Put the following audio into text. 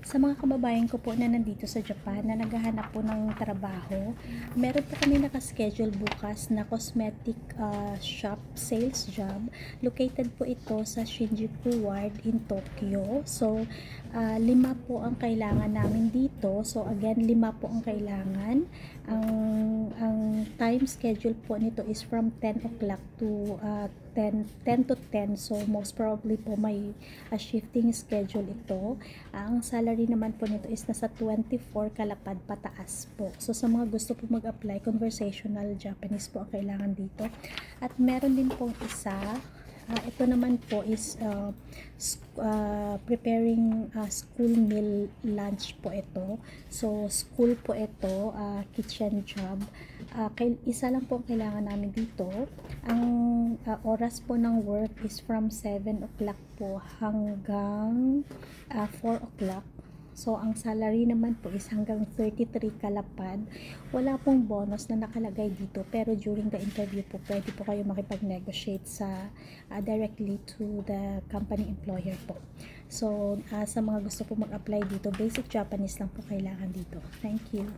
Sa mga kababayan ko po na nandito sa Japan na naghahanap po ng trabaho, meron po kami nakaschedule bukas na cosmetic shop sales job. Located po ito sa Shinjuku Ward in Tokyo. So, 5 po ang kailangan namin dito. So, again, 5 po ang kailangan. Ang time schedule po nito is from 10 o'clock to 10 to 10. So, most probably po may shifting schedule ito. Ang salary naman po nito is nasa 24 kalapad pataas po. So, sa mga gusto po mag-apply, conversational Japanese po ang kailangan dito. At meron din pong isa, ito naman po is preparing school meal lunch po ito. So, school po ito, kitchen job. Isa lang po ang kailangan namin dito. Ang oras po ng work is from 7 o'clock po hanggang 4 o'clock. So, ang salary naman po is hanggang 33 kalapad. Wala pong bonus na nakalagay dito, pero during the interview po, pwede po kayo makipag-negotiate sa directly to the company employer po. So, sa mga gusto po mag-apply dito, basic Japanese lang po kailangan dito. Thank you.